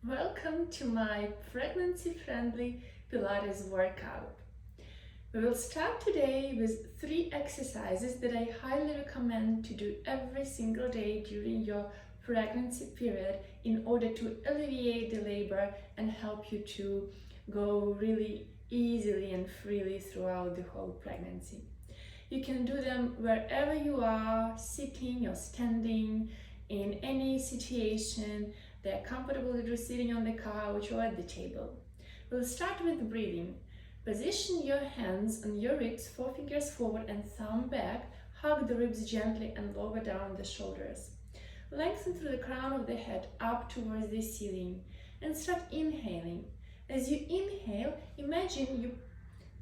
Welcome to my pregnancy-friendly Pilates workout. We will start today with 3 exercises that I highly recommend to do every single day during your pregnancy period in order to alleviate the labor and help you to go really easily and freely throughout the whole pregnancy. You can do them wherever you are, sitting or standing, in any situation. They're comfortable if you're sitting on the couch or at the table. We'll start with breathing. Position your hands on your ribs, 4 fingers forward and thumb back. Hug the ribs gently and lower down the shoulders. Lengthen through the crown of the head up towards the ceiling and start inhaling. As you inhale, imagine you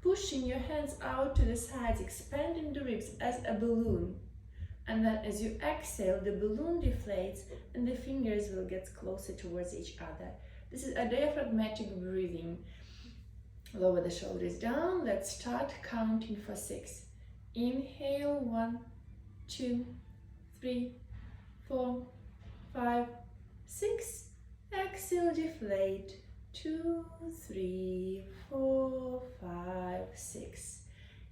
pushing your hands out to the sides, expanding the ribs as a balloon. And then as you exhale, the balloon deflates and the fingers will get closer towards each other. This is a diaphragmatic breathing. Lower the shoulders down. Let's start counting for 6. Inhale, 1, 2, 3, 4, 5, 6. Exhale, deflate. 2, 3, 4, 5, 6.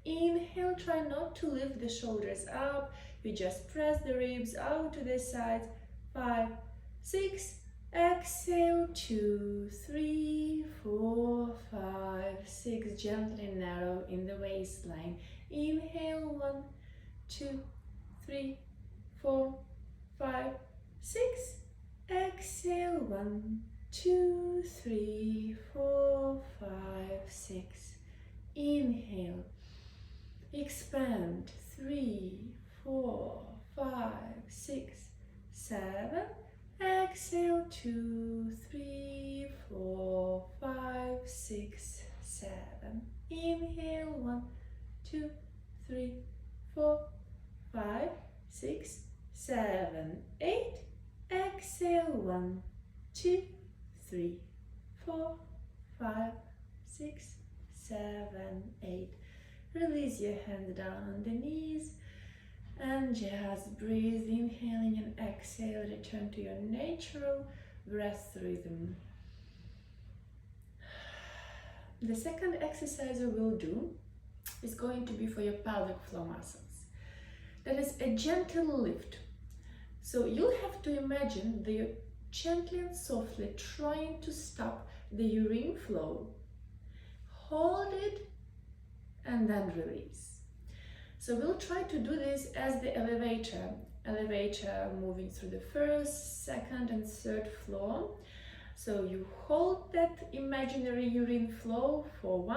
Inhale, try not to lift the shoulders up. You just press the ribs out to the sides. 5, 6. Exhale, 2, 3, 4, 5, 6. Gently narrow in the waistline. Inhale, 1, 2, 3, 4, 5, 6. Exhale, 1, 2, 3, 4, 5, 6. Inhale. Expand. 3, 4, 5, 6, 7. Exhale. 2, 3, 4, 5, 6, 7. Inhale. 1, 2, 3, 4, 5, 6, 7, 8. Exhale. 1, 2, 3, 4, 5, 6, 7, 8. Release your hands down on the knees and just breathe, inhaling and exhale. Return to your natural breath rhythm. The second exercise we will do is going to be for your pelvic floor muscles. That is a gentle lift. So you'll have to imagine that you're gently and softly trying to stop the urine flow. Hold it and then release. So we'll try to do this as the elevator moving through the first, second and third floor. So you hold that imaginary urine flow for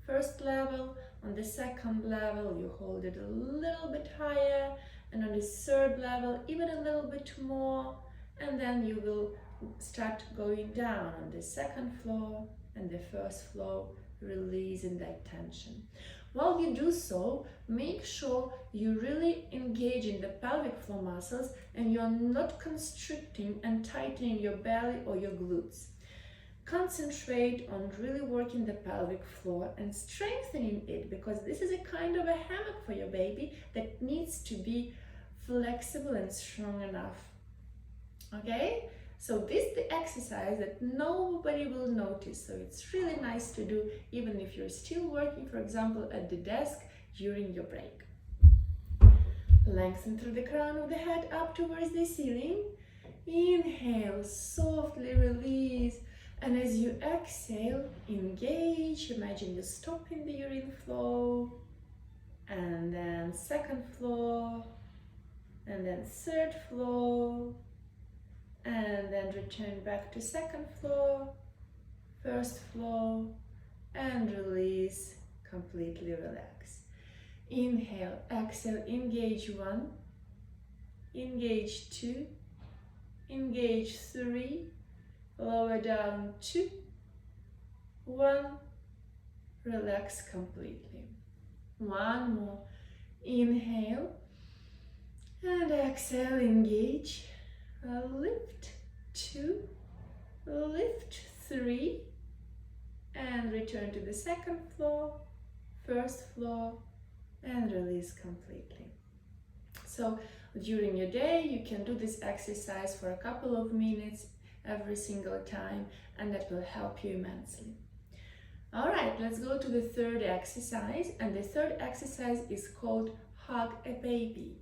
first level. On the second level you hold it a little bit higher, and on the third level even a little bit more, and then you will start going down on the second floor and the first floor, releasing that tension. While you do so, make sure you really engage in the pelvic floor muscles and you're not constricting and tightening your belly or your glutes. Concentrate on really working the pelvic floor and strengthening it, because this is a kind of a hammock for your baby that needs to be flexible and strong enough. Okay? So this is the exercise that nobody will notice, so it's really nice to do even if you're still working, for example, at the desk during your break. Lengthen through the crown of the head up towards the ceiling. Inhale, softly release, and as you exhale, engage. Imagine you're stopping the urine flow, and then second floor, and then third floor, and then return back to second floor, first floor, and release, completely relax. Inhale, exhale, engage 1, engage 2, engage 3, lower down 2, 1, relax completely. One more. Inhale and exhale, engage. Lift 2, lift 3, and return to the second floor, first floor, and release completely. So during your day, you can do this exercise for a couple of minutes every single time, and that will help you immensely. All right, let's go to the third exercise, and the third exercise is called Hug a Baby.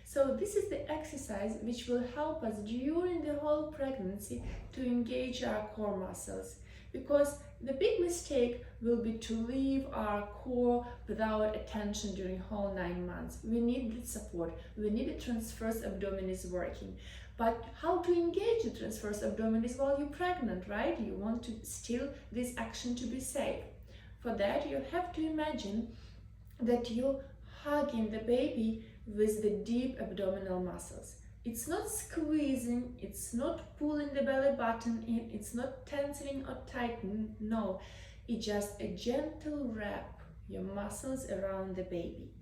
So this is the exercise which will help us during the whole pregnancy to engage our core muscles, because the big mistake will be to leave our core without attention during whole 9 months. We need the support, we need the transverse abdominis working. But how to engage the transverse abdominis while you're pregnant, right? You want to still this action to be safe. For that, you have to imagine that you're hugging the baby with the deep abdominal muscles. It's not squeezing, it's not pulling the belly button in, it's not tensing or tightening, no. It's just a gentle wrap your muscles around the baby.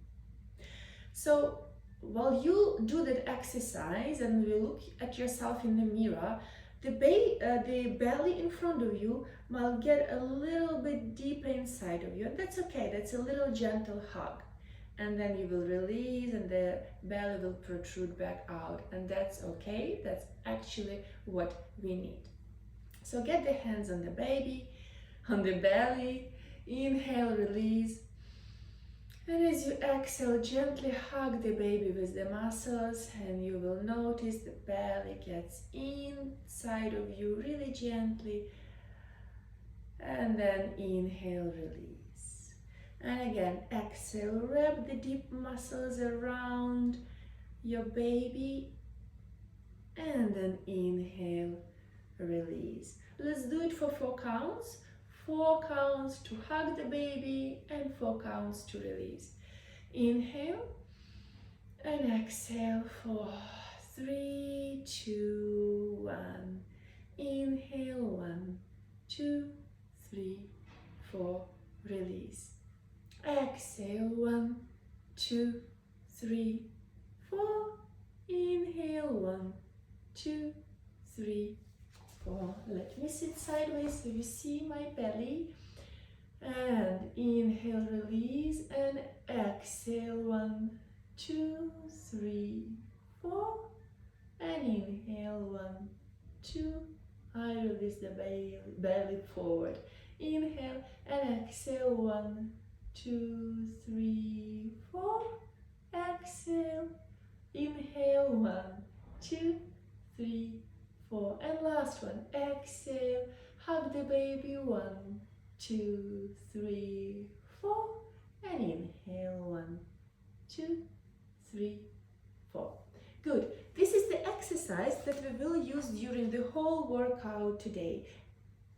So while you do that exercise and you look at yourself in the mirror, the belly in front of you might get a little bit deeper inside of you. That's okay, that's a little gentle hug. And then you will release and the belly will protrude back out. And that's okay, that's actually what we need. So get the hands on the baby, on the belly, inhale, release. And as you exhale, gently hug the baby with the muscles, and you will notice the belly gets inside of you really gently. And then inhale, release. And again, exhale, wrap the deep muscles around your baby. And then inhale, release. Let's do it for 4 counts. 4 counts to hug the baby and 4 counts to release. Inhale and exhale for 3, 2, 1. Inhale, 1, 2, 3, 4, release. Exhale, 1, 2, 3, 4. Inhale, 1, 2, 3, 4. Let me sit sideways so you see my belly. And inhale, release, and exhale, 1, 2, 3, 4. And inhale, 1, 2. I release the belly forward. Inhale and exhale, 1, 2, 3, 4. Exhale. Inhale, 1, 2, 3, 4. And last one. Exhale. Hug the baby. 1, 2, 3, 4. And inhale. 1, 2, 3, 4. Good. This is the exercise that we will use during the whole workout today.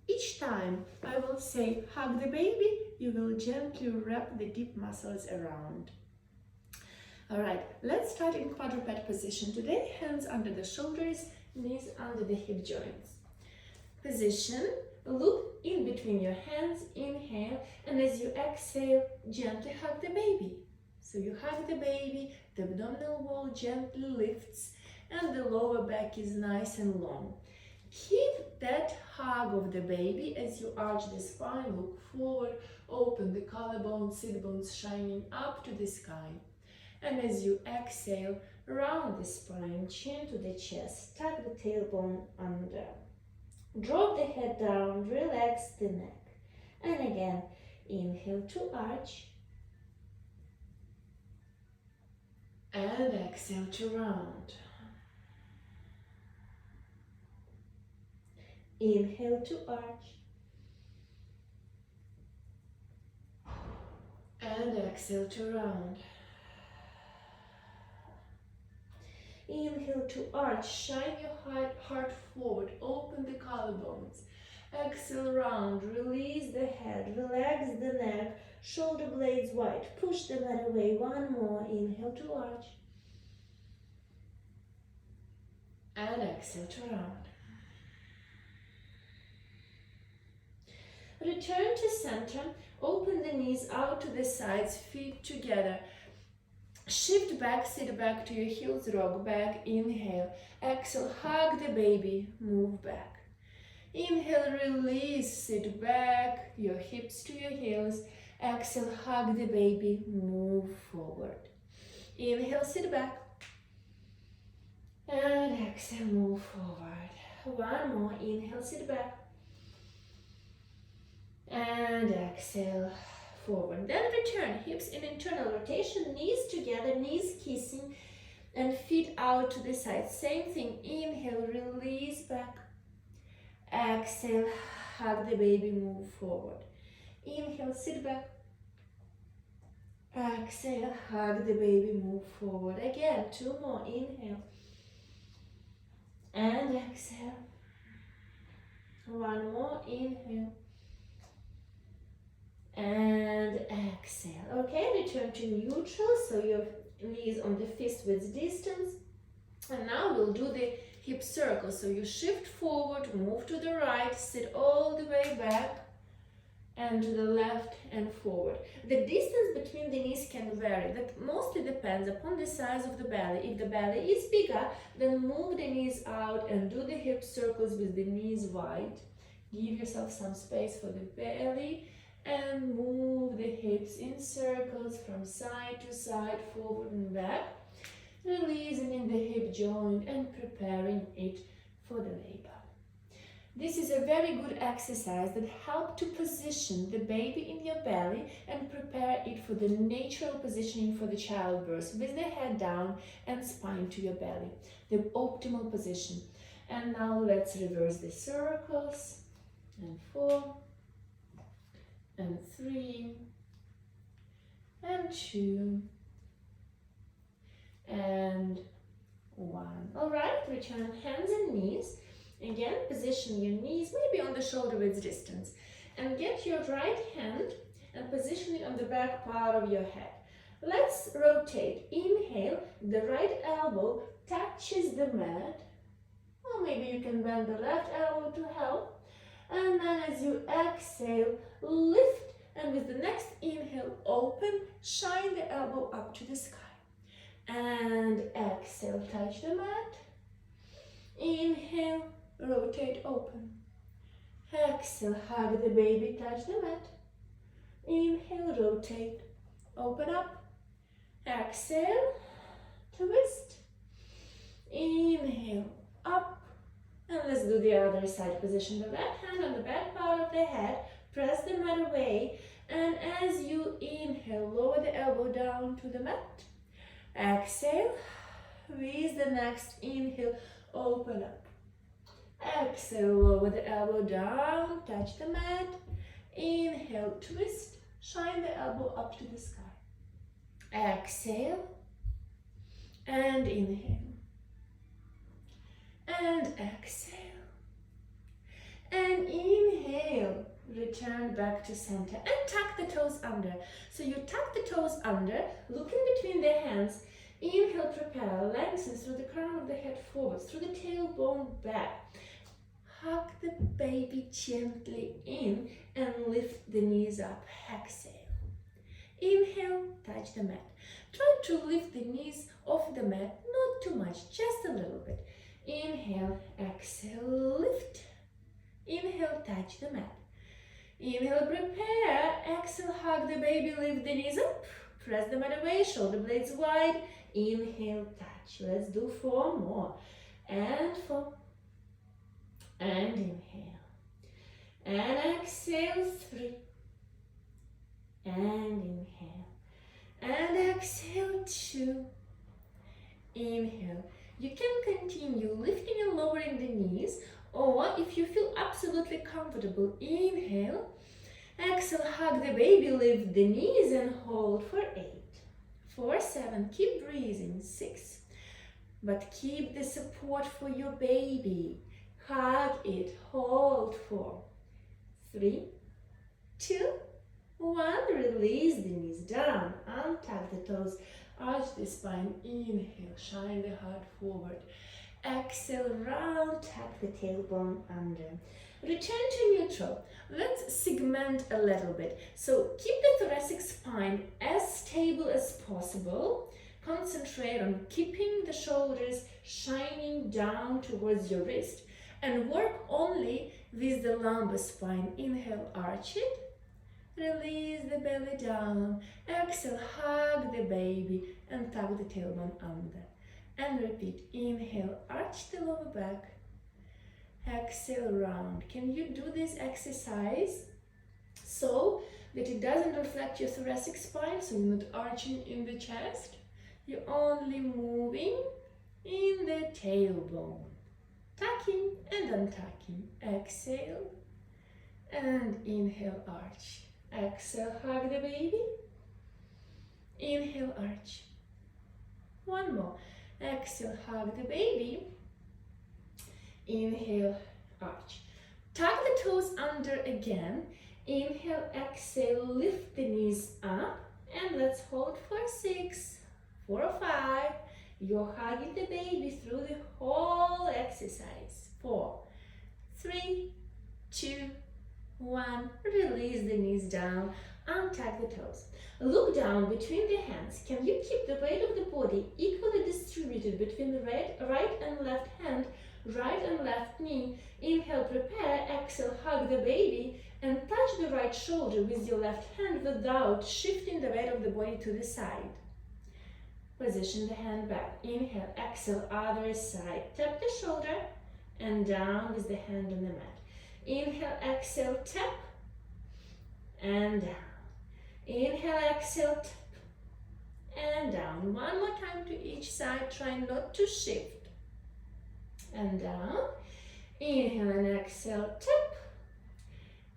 Each time I will say hug the baby, you will gently wrap the deep muscles around. Alright, let's start in quadruped position today. Hands under the shoulders, knees under the hip joints. Position, look in between your hands, inhale, and as you exhale, gently hug the baby. So you hug the baby, the abdominal wall gently lifts, and the lower back is nice and long. Keep that hug of the baby as you arch the spine, look forward, open the collarbone, sit bones shining up to the sky. And as you exhale, round the spine, chin to the chest, tuck the tailbone under. Drop the head down, relax the neck. And again, inhale to arch. And exhale to round. Inhale to arch. And exhale to round. Inhale to arch, shine your heart forward, open the collarbones. Exhale, round, release the head, relax the neck, shoulder blades wide, push the mat away. One more, inhale to arch. And exhale to round. Return to center, open the knees out to the sides, feet together. Shift back, sit back to your heels, rock back, inhale. Exhale, hug the baby, move back. Inhale, release, sit back, your hips to your heels. Exhale, hug the baby, move forward. Inhale, sit back. And exhale, move forward. One more. Inhale, sit back. And exhale, forward. Then return, hips in internal rotation, knees together, knees kissing, and feet out to the side. Same thing. Inhale, release back. Exhale, hug the baby, move forward. Inhale, sit back. Exhale, hug the baby, move forward. Again, two more. Inhale. And exhale. One more. Inhale. And exhale. Okay, return to neutral, so your knees on the fist width distance. And now we'll do the hip circle. So you shift forward, move to the right, sit all the way back, and to the left and forward. The distance between the knees can vary. That mostly depends upon the size of the belly. If the belly is bigger, then move the knees out and do the hip circles with the knees wide. Give yourself some space for the belly and move the hips in circles from side to side, forward and back, releasing in the hip joint and preparing it for the labor. This is a very good exercise that helps to position the baby in your belly and prepare it for the natural positioning for the childbirth with the head down and spine to your belly, the optimal position. And now let's reverse the circles. And 4, and 3, and 2, and 1. All right, return hands and knees. Again, position your knees maybe on the shoulder width distance, and get your right hand and position it on the back part of your head. Let's rotate. Inhale, the right elbow touches the mat, or maybe you can bend the left elbow to help. And then as you exhale, lift, and with the next inhale, open, shine the elbow up to the sky. And exhale, touch the mat. Inhale, rotate, open. Exhale, hug the baby, touch the mat. Inhale, rotate, open up. Exhale, twist. Inhale, up. And let's do the other side. Position the left hand on the back part of the head. Press the mat away. And as you inhale, lower the elbow down to the mat. Exhale. With the next inhale, open up. Exhale, lower the elbow down, touch the mat. Inhale, twist, shine the elbow up to the sky. Exhale. And inhale. And exhale. And inhale. Return back to center and tuck the toes under. So you tuck the toes under, look in between the hands. Inhale, prepare, lengthen through the crown of the head forward, through the tailbone back. Hug the baby gently in and lift the knees up. Exhale. Inhale, touch the mat. Try to lift the knees off the mat, not too much, just a little bit. Inhale, exhale, lift. Inhale, touch the mat. Inhale, prepare. Exhale, hug the baby, lift the knees up. Press the mat away, shoulder blades wide. Inhale, touch. Let's do 4 more. And 4. And inhale. And exhale, 3. And inhale. And exhale, 2. Inhale. You can continue lifting and lowering the knees, or if you feel absolutely comfortable, inhale. Exhale, hug the baby, lift the knees and hold for 8. 4, 7, keep breathing. 6, but keep the support for your baby. Hug it, hold 4, 3, 2, 1. Release the knees down, untuck the toes, arch the spine. Inhale, shine the heart forward. Exhale, round, tuck the tailbone under. Return to neutral. Let's segment a little bit. So keep the thoracic spine as stable as possible. Concentrate on keeping the shoulders shining down towards your wrist, and work only with the lumbar spine. Inhale, arch it. Release the belly down. Exhale, hug the baby and tuck the tailbone under. And repeat. Inhale, arch the lower back. exhale, round. Can you do this exercise so that it doesn't reflect your thoracic spine, so you're not arching in the chest? You're only moving in the tailbone. Tucking and untucking. Exhale and inhale, arch. Exhale, hug the baby. Inhale, arch. One more. Exhale, hug the baby. Inhale, arch. Tuck the toes under again. Inhale, exhale, lift the knees up. And let's hold for 6, 4 or 5. You're hugging the baby through the whole exercise. 4, 3, 2, 1. Release the knees down. Untuck the toes. Look down between the hands. Can you keep the weight of the body equally distributed between the right and left hand, right and left knee? Inhale, prepare. Exhale, hug the baby and touch the right shoulder with your left hand without shifting the weight of the body to the side. Position the hand back. Inhale, exhale, other side. Tap the shoulder and down with the hand on the mat. Inhale, exhale, tap and down. Inhale, exhale, tap and down. One more time to each side. Try not to shift. And down. Inhale and exhale, tap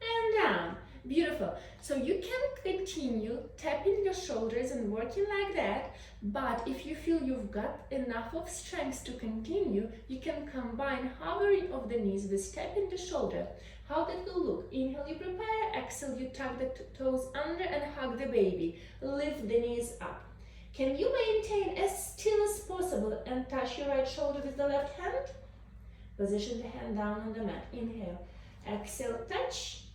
and down. Beautiful. So you can continue tapping your shoulders and working like that, but if you feel you've got enough of strength to continue, you can combine hovering of the knees with tapping the shoulder. How that will look? Inhale, you prepare. Exhale, you tuck the toes under and hug the baby. Lift the knees up. Can you maintain as still as possible and touch your right shoulder with the left hand? Position the hand down on the mat. Inhale, exhale, touch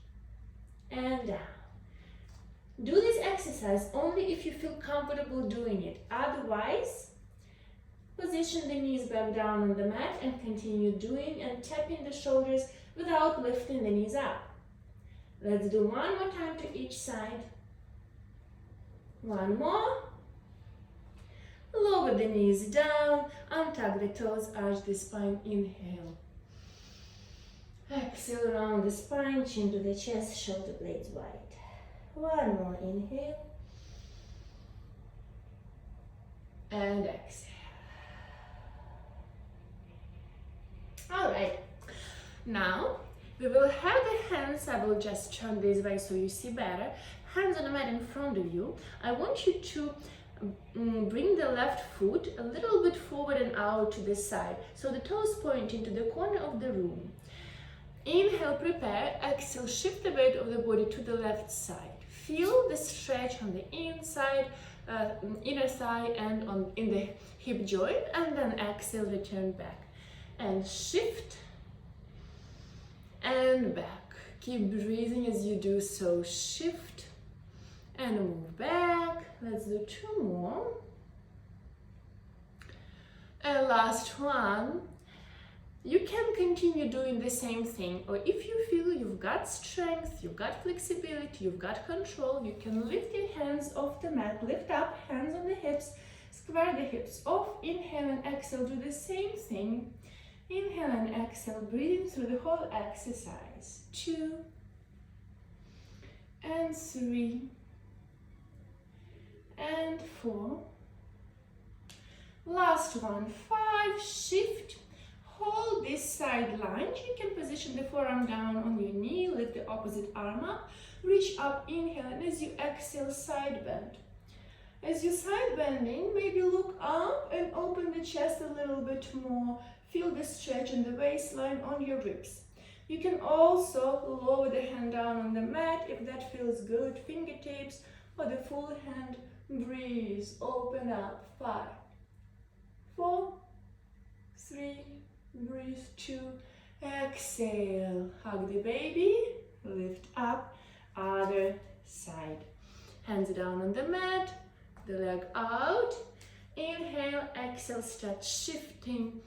and down. Do this exercise only if you feel comfortable doing it. Otherwise, position the knees back down on the mat and continue doing and tapping the shoulders without lifting the knees up. Let's do one more time to each side. One more. Lower the knees down, untuck the toes, arch the spine. Inhale. Exhale, round the spine, chin to the chest, shoulder blades wide. One more inhale. And exhale. All right. Now, we will have the hands, I will just turn this way so you see better. Hands on the mat in front of you. I want you to bring the left foot a little bit forward and out to the side. So the toes point into the corner of the room. Inhale, prepare. Exhale, shift the weight of the body to the left side. Feel the stretch on the inside, inner thigh and in the hip joint, and then exhale, return back. And shift and back. Keep breathing as you do so. Shift and move back. Let's do 2 more. And last one. You can continue doing the same thing, or if you feel you've got strength, you've got flexibility, you've got control, you can lift your hands off the mat, lift up, hands on the hips, square the hips off. Inhale and exhale, do the same thing. Inhale and exhale, breathing through the whole exercise. 2 and 3 and 4. Last one, 5, shift. Hold this side lunge. You can position the forearm down on your knee, lift the opposite arm up, reach up, inhale, and as you exhale, side bend. As you're side bending, maybe look up and open the chest a little bit more. Feel the stretch in the waistline on your ribs. You can also lower the hand down on the mat if that feels good, fingertips or the full hand. Breathe, open up. 5, 4, 3, breathe, 2, exhale, hug the baby, lift up, other side. Hands down on the mat, the leg out, inhale, exhale, start shifting,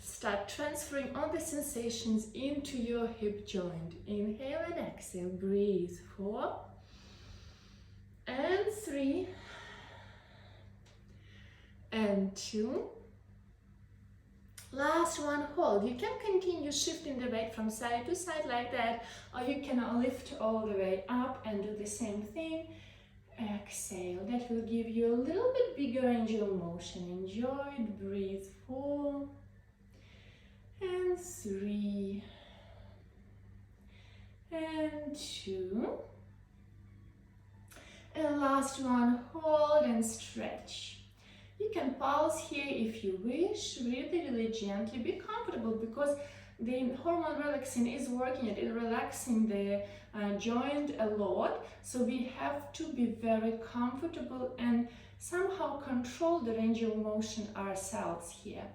start transferring all the sensations into your hip joint. Inhale and exhale, breathe, 4 and 3 and 2 Last one, hold. You can continue shifting the weight from side to side like that, or you can lift all the way up and do the same thing. Exhale. That will give you a little bit bigger range of motion. Enjoy it. Breathe. 4 and 3 and 2. And last one, hold and stretch. You can pause here if you wish, really gently. Be comfortable because the hormone relaxin is working and it's relaxing the joint a lot. So we have to be very comfortable and somehow control the range of motion ourselves here.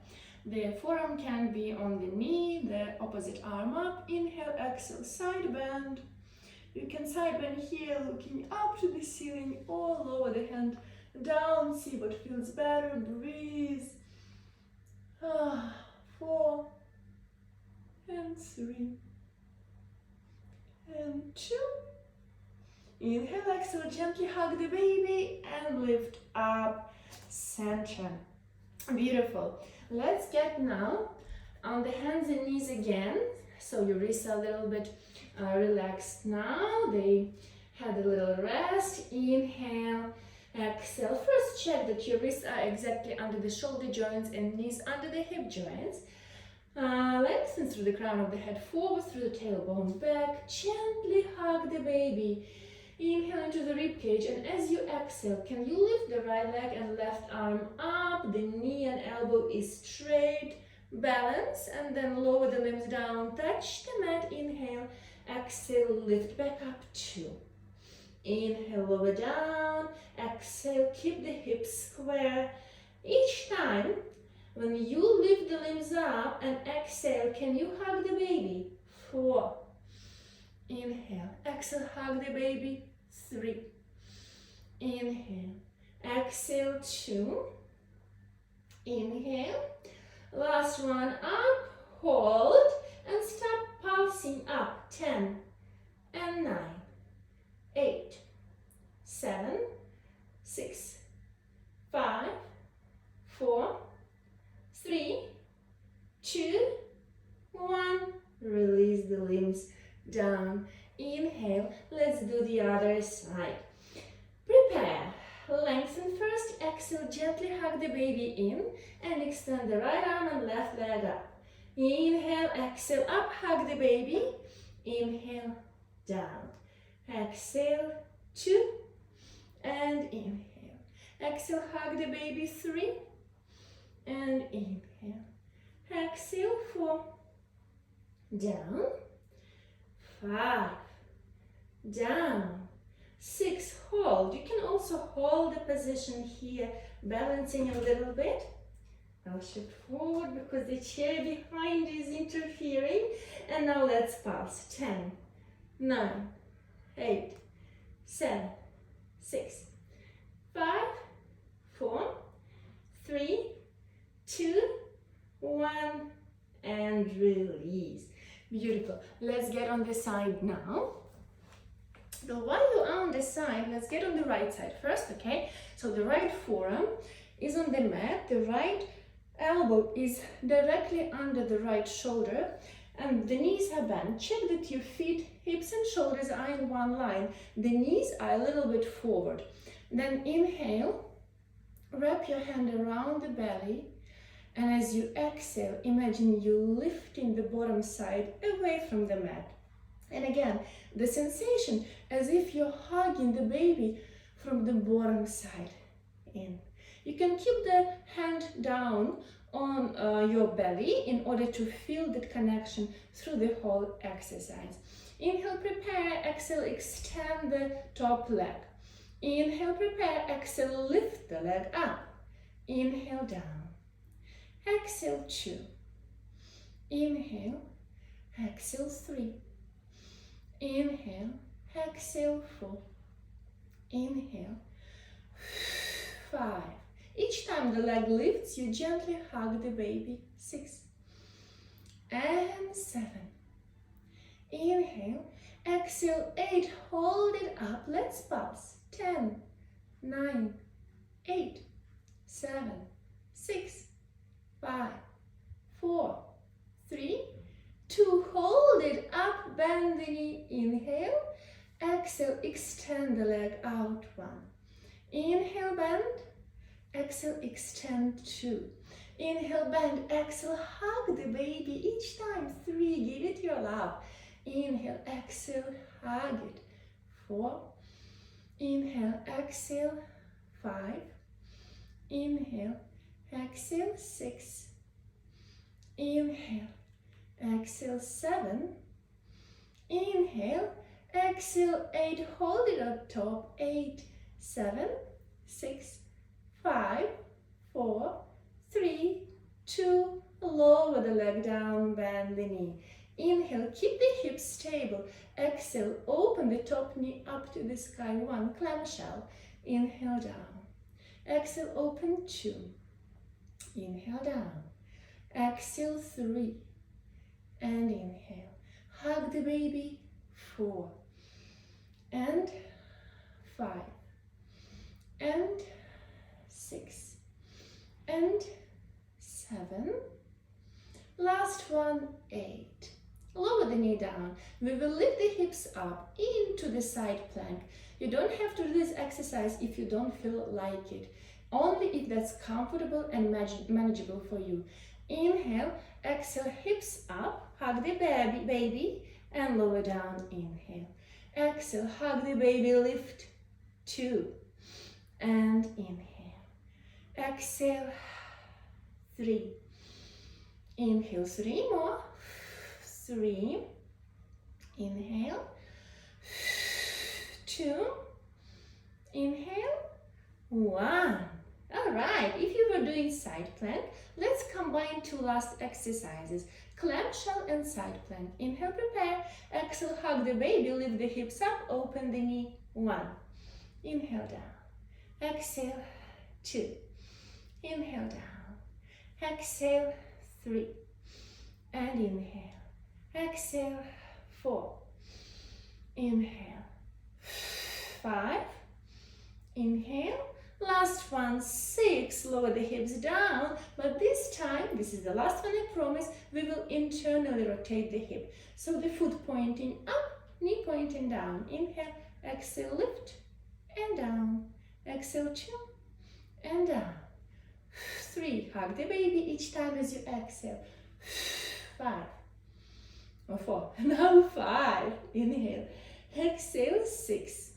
The forearm can be on the knee, the opposite arm up. Inhale, exhale, side bend. You can side bend here, looking up to the ceiling or lower the hand down, see what feels better. Breathe. 4 and 3 and 2. Inhale, exhale, gently hug the baby and lift up, center. Beautiful. Let's get now on the hands and knees again. So your wrists are a little bit relaxed now. They had a little rest. Inhale. Exhale. First check that your wrists are exactly under the shoulder joints and knees under the hip joints. Lengthen through the crown of the head forward, through the tailbone back. Gently hug the baby. Inhale into the rib cage, and as you exhale, can you lift the right leg and left arm up? The knee and elbow is straight. Balance, and then lower the limbs down. Touch the mat. Inhale. Exhale. Lift back up. 2. Inhale, lower down, exhale, keep the hips square. Each time, when you lift the limbs up and exhale, can you hug the baby? 4. Inhale, exhale, hug the baby. 3. Inhale, exhale, 2. Inhale, last one, up, hold, and start pulsing up. 10 and 9. 8, 7, 6, 5, 4, 3, 2, 1. Release the limbs down. Inhale. Let's do the other side. Prepare. Lengthen first. Exhale. Gently hug the baby in and extend the right arm and left leg up. Inhale. Exhale. Up. Hug the baby. Inhale. Down. Exhale, 2, and inhale. Exhale, hug the baby. 3, and inhale. Exhale, 4, down, 5, down, 6, hold. You can also hold the position here, balancing a little bit. I'll shift forward because the chair behind is interfering. And now let's pulse. 10, 9, 8, 7, 6, 5, 4, 3, 2, 1, and release. Beautiful. Let's get on the side now. So while you're on the side, let's get on the right side first, okay? So the right forearm is on the mat, the right elbow is directly under the right shoulder, and the knees are bent. Check that your feet, hips and shoulders are in one line. The knees are a little bit forward. Then inhale, wrap your hand around the belly, and as you exhale, imagine you lifting the bottom side away from the mat. And again, the sensation as if you're hugging the baby from the bottom side in. You can keep the hand down on your belly in order to feel that connection through the whole exercise. Inhale, prepare, exhale, extend the top leg. Inhale, prepare, exhale, lift the leg up. Inhale, down. Exhale, 2. Inhale, exhale, 3. Inhale, exhale, 4. Inhale, 5. Each time the leg lifts, you gently hug the baby. 6 and 7. Inhale, exhale, 8. Hold it up. Let's pulse. 10, 9, 8, 7, 6, 5, 4, 3, 2, hold it up, bend the knee, inhale, exhale, extend the leg out, 1, inhale, bend, exhale, extend, 2, inhale, bend, exhale, hug the baby each time, 3, give it your love, inhale, exhale, hug it, 4, inhale, exhale, 5, inhale, exhale, 6, inhale, exhale, 7, inhale, exhale, 8, hold it up top, 8, 7, 6, 5, 4, 3, 2, lower the leg down, bend the knee. Inhale, keep the hips stable. Exhale, open the top knee up to the sky, 1, clamshell. Inhale, down. Exhale, open, 2. Inhale, down. Exhale, 3. And inhale. Hug the baby, 4. And 5. And 6. And 7. Last one, 8. Lower the knee down. We will lift the hips up into the side plank. You don't have to do this exercise if you don't feel like it. Only if that's comfortable and manageable for you. Inhale, exhale, hips up, hug the baby, and lower down, inhale. Exhale, hug the baby, lift, 2, and inhale. Exhale, 3. Inhale, 3 more. 3. Inhale. 2. Inhale. 1. All right, if you were doing side plank, let's combine 2 last exercises. Clamshell and side plank. Inhale, prepare. Exhale, hug the baby, lift the hips up, open the knee. 1. Inhale, down. Exhale, 2. Inhale, down. Exhale, 3. And inhale. Exhale, 4. Inhale. 5. Inhale. Last one, 6. Lower the hips down. But this time, this is the last one, I promise, we will internally rotate the hip. So the foot pointing up, knee pointing down. Inhale. Exhale, lift and down. Exhale, 2 and down. 3. Hug the baby each time as you exhale. 5. Or 4. Now 5. Inhale. Exhale, 6.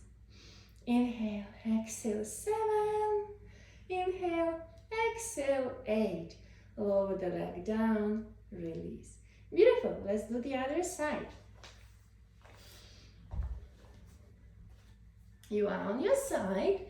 Inhale. Exhale, 7. Inhale. Exhale, 8. Lower the leg down. Release. Beautiful. Let's do the other side. You are on your side.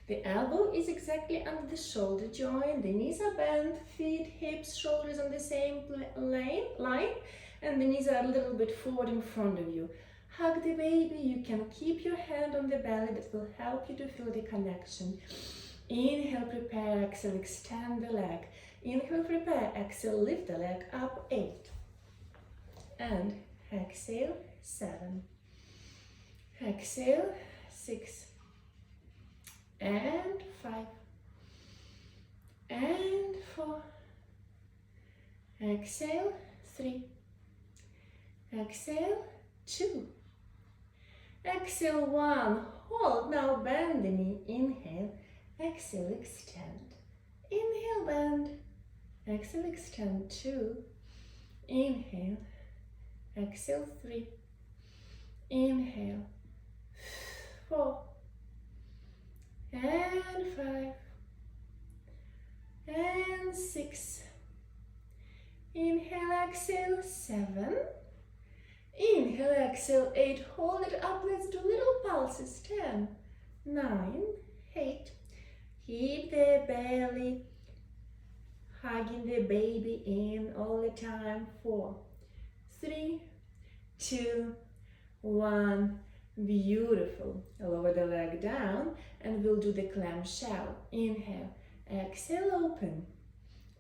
The elbow is exactly under the shoulder joint. The knees are bent. Feet, hips, shoulders on the same line. And the knees are a little bit forward in front of you. Hug the baby. You can keep your hand on the belly. That will help you to feel the connection. Inhale, prepare, exhale, extend the leg. Inhale, prepare, exhale, lift the leg up, 8. And exhale, 7. Exhale, 6. And 5. And 4. Exhale, 3. Exhale, 2. Exhale, 1. Hold. Now bend the knee. Inhale. Exhale, extend. Inhale, bend. Exhale, extend. 2. Inhale. Exhale, 3. Inhale. 4. And 5. And 6. Inhale, exhale, 7. Inhale, exhale, 8. Hold it up. Let's do little pulses. 10, 9, 8. Keep the belly hugging the baby in all the time. 4, 3, 2, 1. Beautiful. Lower the leg down and we'll do the clamshell. Inhale, exhale, open.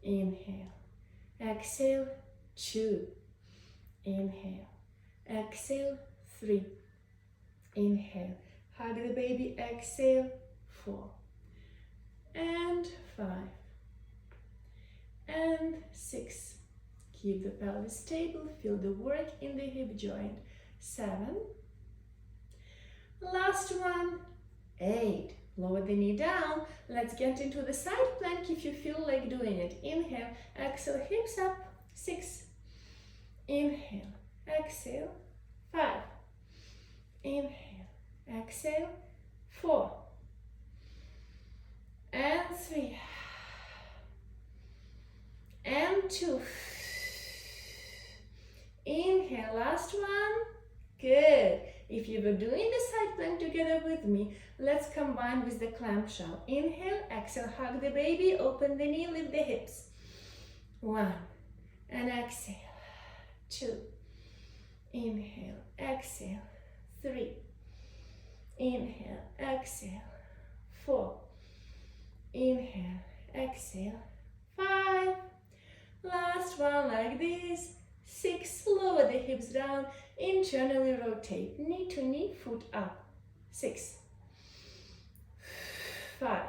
Inhale, exhale, 2. Inhale, exhale, 3. Inhale, hug the baby, exhale, 4. And 5. And 6. Keep the pelvis stable, feel the work in the hip joint. 7. Last one. 8. Lower the knee down. Let's get into the side plank if you feel like doing it. Inhale, exhale, hips up. 6. Inhale, exhale. 5. Inhale, exhale. 4. And 3. And 2. Inhale, last one. Good. If you were doing the side plank together with me, let's combine with the clamshell. Inhale, exhale, hug the baby, open the knee, lift the hips. 1. And exhale. 2. Inhale, exhale. 3. Inhale, exhale. 4. Inhale, exhale. 5. Last one like this. 6. Lower the hips down. Internally rotate. Knee to knee, foot up. 6. 5.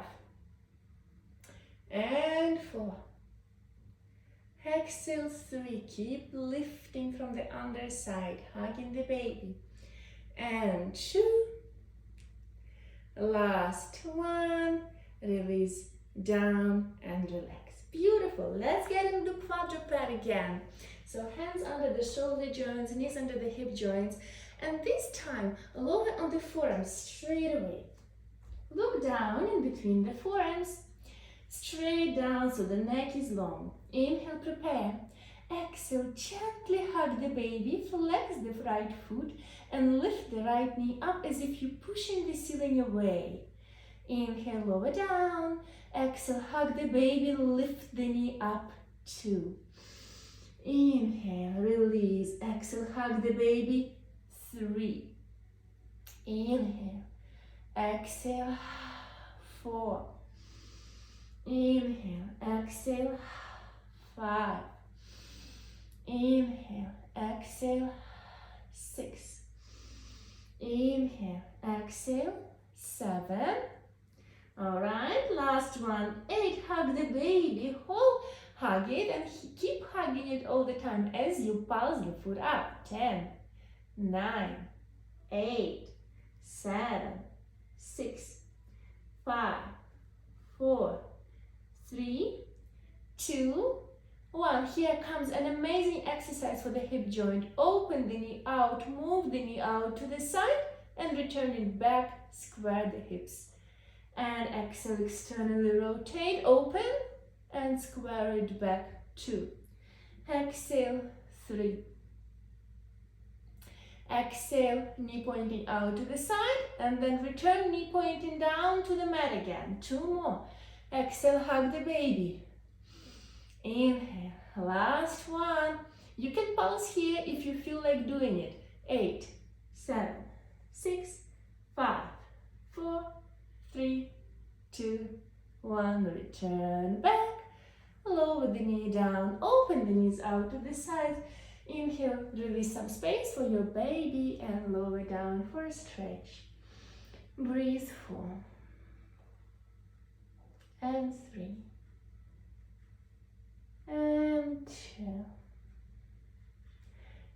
And 4. Exhale. 3. Keep lifting from the underside, hugging the baby. And 2. Last one. Release down and relax. Beautiful. Let's get into quadruped again. So hands under the shoulder joints, knees under the hip joints, and this time lower on the forearms straight away. Look down in between the forearms, straight down so the neck is long. Inhale, prepare. Exhale, gently hug the baby, flex the right foot and lift the right knee up as if you're pushing the ceiling away. Inhale, lower down. Exhale, hug the baby, lift the knee up. 2. Inhale, release. Exhale, hug the baby. 3. Inhale. Exhale. 4. Inhale. Exhale. 5. Inhale. Exhale. 6. Inhale. Exhale. 7. All right, last one. 8. Hug the baby. Hug it and keep hugging it all the time as you pulse the foot up. 10, 9, 8, 7, 6, 5, 4, 3, 2, 1. Here comes an amazing exercise for the hip joint. Open the knee out, move the knee out to the side and return it back. Square the hips. And exhale, externally rotate, open and square it back. 2. Exhale. 3. Exhale, knee pointing out to the side and then return knee pointing down to the mat again. 2 more. Exhale, hug the baby. Inhale, last one. You can pulse here if you feel like doing it. 8, 7, 6, 5, 4, 3, 2, 1. Return back. Lower the knee down. Open the knees out to the side. Inhale, release some space for your baby and lower down for a stretch. Breathe. 4. And 3. And 2.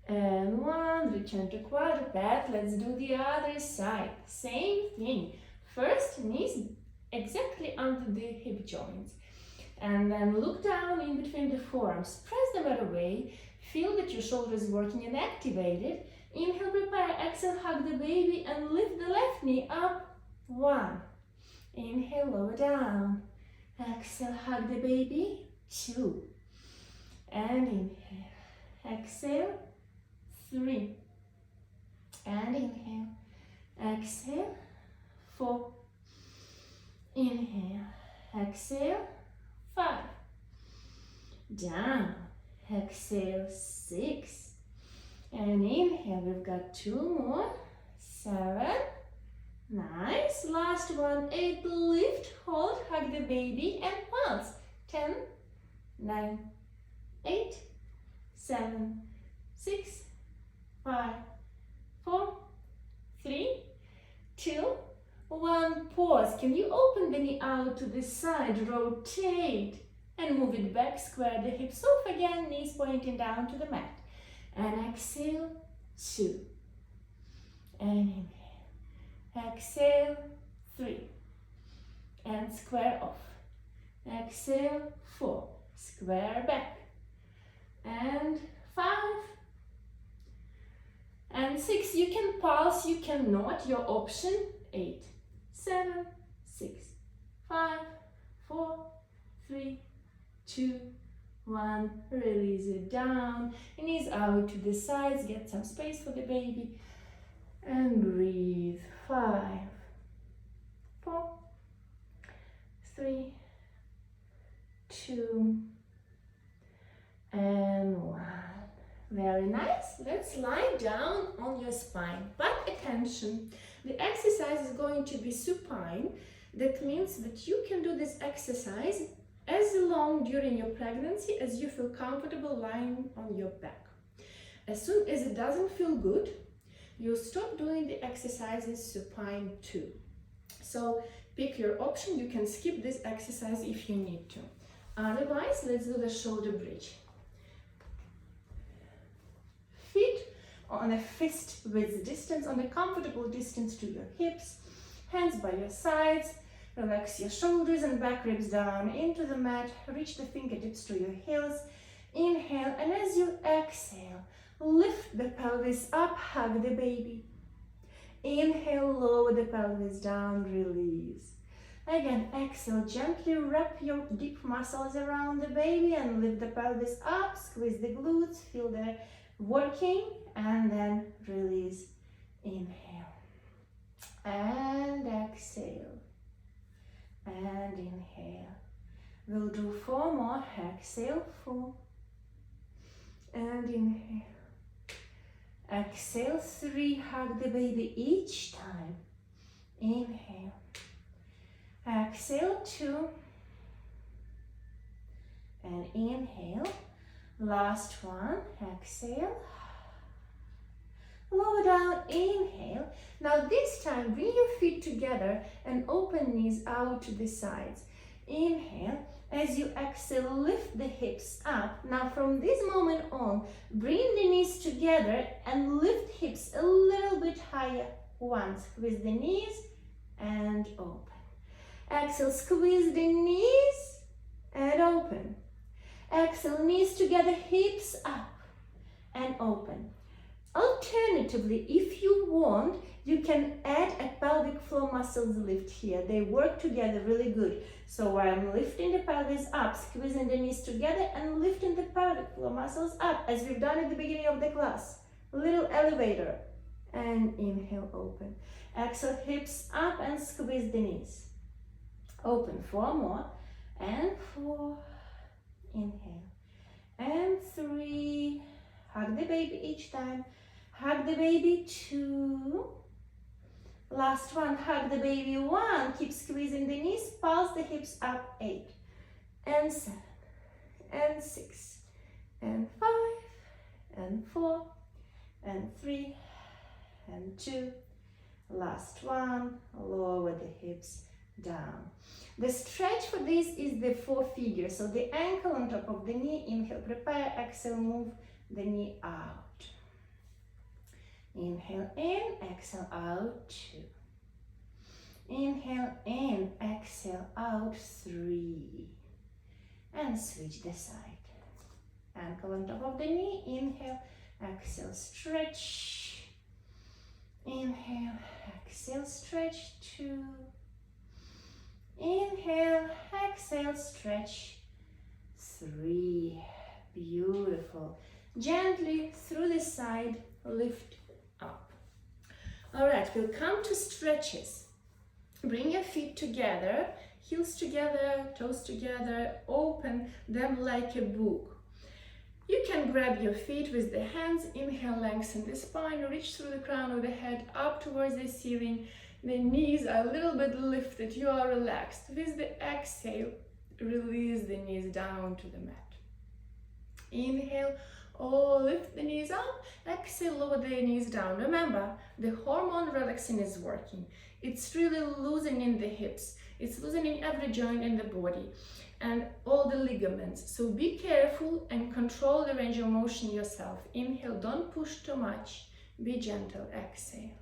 And 1. Return to quadruped. Let's do the other side. Same thing. First, knees exactly under the hip joints. And then look down in between the forearms. Press them out away. Feel that your shoulder is working and activated. Inhale, prepare. Exhale, hug the baby and lift the left knee up. 1. Inhale, lower down. Exhale, hug the baby. 2. And inhale. Exhale. 3. And inhale. Exhale. 4. Inhale. Exhale. 5. Down. Exhale. 6. And inhale. We've got 2 more. 7. Nice. Last one. 8. Lift, hold, hug the baby and pulse. 10, 9, 8, 7, 6, 5, 4, 3, 2, 1. Pause. Can you open the knee out to the side? Rotate. And move it back, square the hips off again, knees pointing down to the mat. And exhale, 2. And inhale. Exhale, 3. And square off. Exhale, 4. Square back. And 5. And 6. You can pause, you can not. Your option. 8, 7, 6, 5, 4, 3, 2, 1. Release it down. Knees out to the sides. Get some space for the baby. And breathe. 5, 4, 3, 2, and 1. Very nice. Let's lie down on your spine. But attention, the exercise is going to be supine. That means that you can do this exercise as long during your pregnancy as you feel comfortable lying on your back. As soon as it doesn't feel good, you stop doing the exercises supine too. So pick your option. You can skip this exercise if you need to. Otherwise, let's do the shoulder bridge. Feet on a fist width distance, on a comfortable distance to your hips. Hands by your sides. Relax your shoulders and back ribs down into the mat. Reach the fingertips to your heels. Inhale, and as you exhale, lift the pelvis up, hug the baby. Inhale, lower the pelvis down, release. Again, exhale, gently wrap your deep muscles around the baby and lift the pelvis up, squeeze the glutes, feel the working, and then release. Inhale, and exhale, and inhale. We'll do 4 more. Exhale, 4, and inhale. Exhale, 3, hug the baby each time. Inhale. Exhale, 2. And inhale. Last one. Exhale. Lower down, inhale. Now this time, bring your feet together and open knees out to the sides. Inhale. As you exhale, lift the hips up. Now from this moment on, bring the knees together and lift hips a little bit higher. Once, squeeze the knees and open. Exhale, squeeze the knees and open. Exhale, knees together, hips up and open. Alternatively, if you want, you can add a pelvic floor muscles lift here. They work together really good. So I'm lifting the pelvis up, squeezing the knees together and lifting the pelvic floor muscles up as we've done at the beginning of the class. Little elevator. And inhale, open. Exhale, hips up and squeeze the knees. Open, 4 more. And 4. Inhale. And 3. Hug the baby each time. Hug the baby, 2. Last one, hug the baby, 1. Keep squeezing the knees, pulse the hips up, 8. And 7. And 6. And 5. And 4. And 3. And 2. Last one, lower the hips down. The stretch for this is the 4 figure. So the ankle on top of the knee, inhale, prepare, exhale, move the knee out. Inhale in, exhale out, 2. Inhale in, exhale out, 3. And switch the side. Ankle on top of the knee, inhale, exhale, stretch. Inhale, exhale, stretch, 2. Inhale, exhale, stretch, 3. Beautiful. Gently through the side, lift up. All right, we'll come to stretches. Bring your feet together, heels together, toes together, open them like a book. You can grab your feet with the hands, inhale, lengthen the spine, reach through the crown of the head up towards the ceiling. The knees are a little bit lifted, you are relaxed. With the exhale, release the knees down to the mat. Inhale, lift the knees up, exhale, lower the knees down. Remember, the hormone relaxin is working. It's really loosening the hips. It's loosening every joint in the body. and all the ligaments. So be careful and control the range of motion yourself. Inhale, don't push too much. Be gentle. Exhale.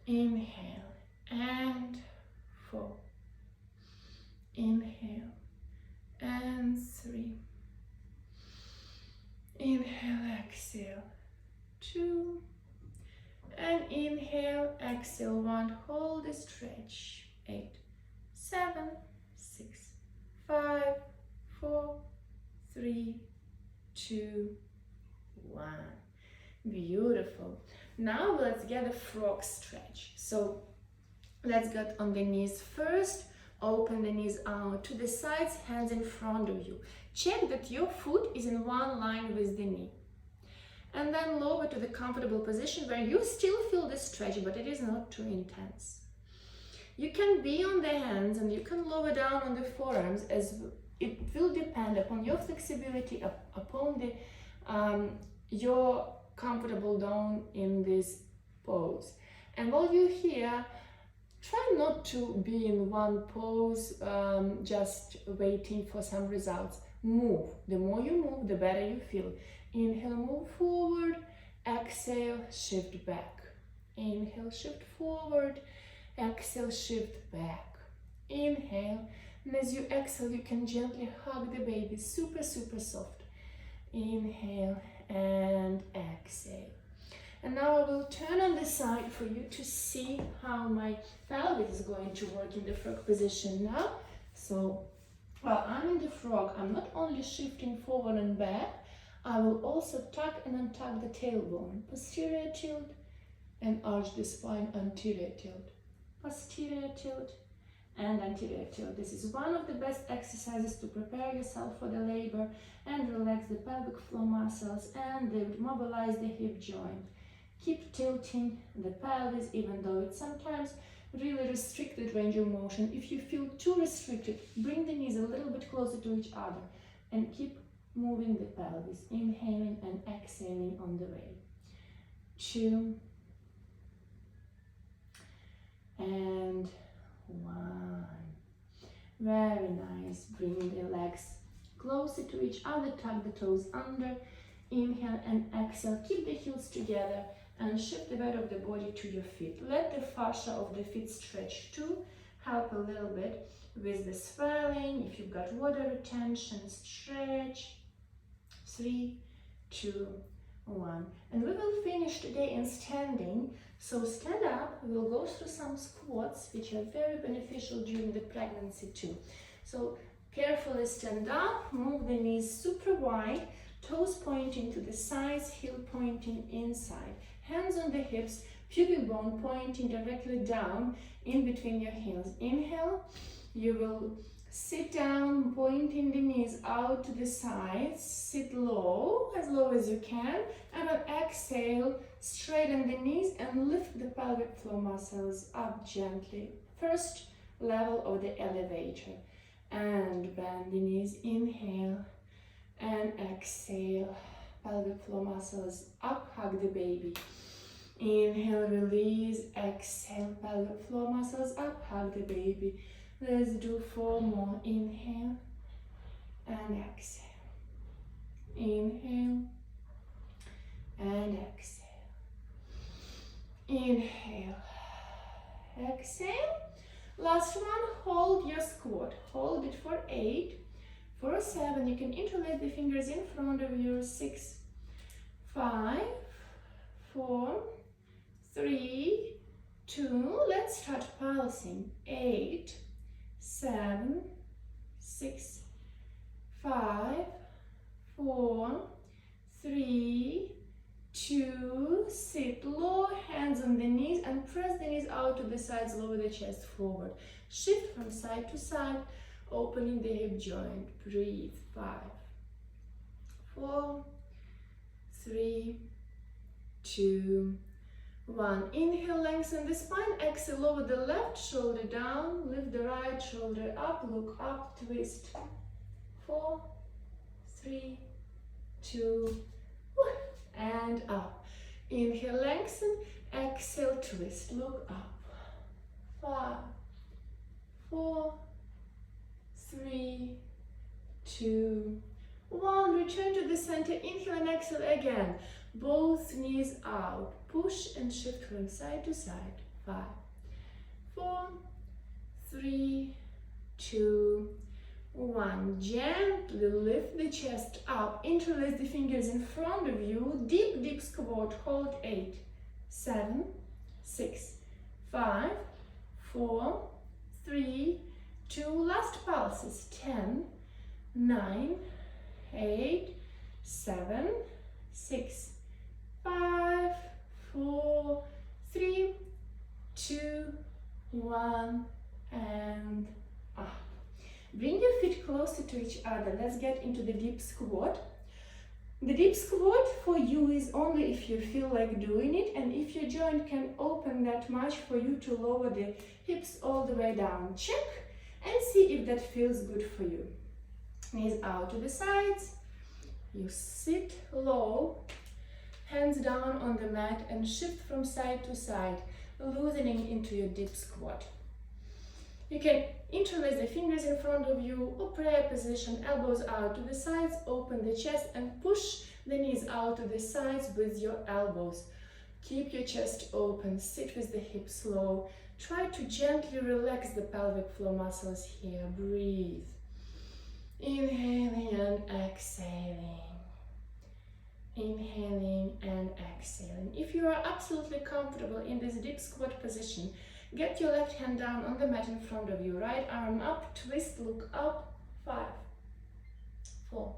Inhale and 4. Inhale and 3. Inhale, exhale. 2. And inhale, exhale. 1. Hold the stretch. 8, 7, 6, 5, 4, 3, 2, 1. Beautiful. Now let's get a frog stretch. So let's get on the knees first. Open the knees out to the sides, hands in front of you. Check that your foot is in one line with the knee. And then lower to the comfortable position where you still feel the stretch, but it is not too intense. You can be on the hands and you can lower down on the forearms, as it will depend upon your flexibility, upon the your comfortable down in this pose. And while you're here, try not to be in one pose, just waiting for some results. Move. The more you move, the better you feel. Inhale, move forward. Exhale, shift back. Inhale, shift forward. Exhale, shift back. Inhale. And as you exhale, you can gently hug the baby. Super, super soft. Inhale and exhale. And now I will turn on the side for you to see how my pelvis is going to work in the frog position now. So while I'm in the frog, I'm not only shifting forward and back, I will also tuck and untuck the tailbone. Posterior tilt and arch the spine, anterior tilt. Posterior tilt and anterior tilt. This is one of the best exercises to prepare yourself for the labor and relax the pelvic floor muscles and mobilize the hip joint. Keep tilting the pelvis, even though it's sometimes really restricted range of motion. If you feel too restricted, bring the knees a little bit closer to each other and keep moving the pelvis, inhaling and exhaling on the way. 2 and 1. Very nice. Bring the legs closer to each other, tuck the toes under, inhale and exhale. Keep the heels together and shift the weight of the body to your feet. Let the fascia of the feet stretch too. Help a little bit with the swelling. If you've got water retention, stretch. 3, 2, 1. And we will finish today in standing. So stand up. We'll go through some squats, which are very beneficial during the pregnancy too. So carefully stand up, move the knees super wide, toes pointing to the sides, heel pointing inside. Hands on the hips, pubic bone pointing directly down in between your heels. Inhale, you will sit down, pointing the knees out to the sides. Sit low as you can. And on exhale, straighten the knees and lift the pelvic floor muscles up gently. First level of the elevator. And bend the knees. Inhale and exhale. Pelvic floor muscles up, hug the baby. Inhale, release, exhale, pelvic floor muscles up, hug the baby. Let's do 4 more. Inhale and exhale. Inhale and exhale. Inhale, exhale. Last one, hold your squat. Hold it for 8. For 7, you can interlace the fingers in front of you. 6, 5, 4, 3, 2. Let's start pulsing. 8, 7, 6, 5, 4, 3, 2. Sit low, hands on the knees and press the knees out to the sides, lower the chest forward. Shift from side to side, opening the hip joint. Breathe. 5, 4, 3, 2, 1. Inhale, lengthen the spine. Exhale, lower the left shoulder down. Lift the right shoulder up. Look up, twist. 4, 3, 2, and up. Inhale, lengthen. Exhale, twist. Look up. 5, 4, 3, 2, 1. Return to the center. Inhale and exhale again. Both knees out. Push and shift from side to side. 5, 4, 3, 2, 1. Gently lift the chest up. Interlace the fingers in front of you. Deep, deep squat. Hold 8, 7, 6, 5, 4, 3, 2. Last pulses. 10, 9, 8, 7, 6, 5, 4, 3, 2, 1, and up. Bring your feet closer to each other. Let's get into the deep squat. The deep squat for you is only if you feel like doing it, and if your joint can open that much for you to lower the hips all the way down. Check and see if that feels good for you. Knees out to the sides. You sit low, hands down on the mat, and shift from side to side, loosening into your deep squat. You can interlace the fingers in front of you or prayer position, elbows out to the sides, open the chest and push the knees out to the sides with your elbows. Keep your chest open, sit with the hips low. Try to gently relax the pelvic floor muscles here. Breathe. Inhaling and exhaling. Inhaling and exhaling. If you are absolutely comfortable in this deep squat position, get your left hand down on the mat in front of you. Right arm up, twist, look up. 5, 4,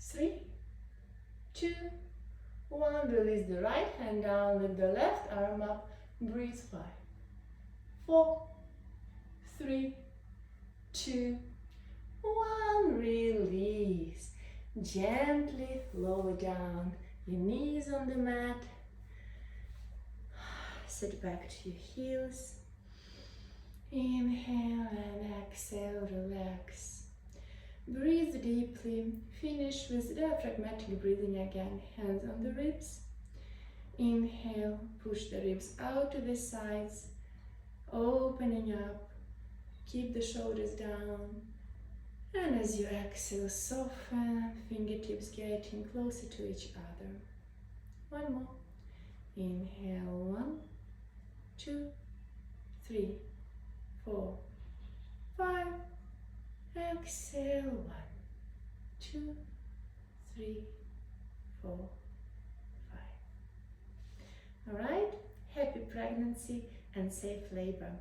3, 2, 1. Release the right hand down, lift the left arm up. Breathe. 5, 4, 3, 2, 1. Release. Gently lower down your knees on the mat. Sit back to your heels. Inhale and exhale, relax. Breathe deeply. Finish with diaphragmatic breathing again. Hands on the ribs. Inhale, push the ribs out to the sides, opening up. Keep the shoulders down. And as you exhale, soften, fingertips getting closer to each other. One more. Inhale, 1, 2, 3, 4, 5. Exhale, 1, 2, 3, 4, 5. All right, happy pregnancy and safe labor.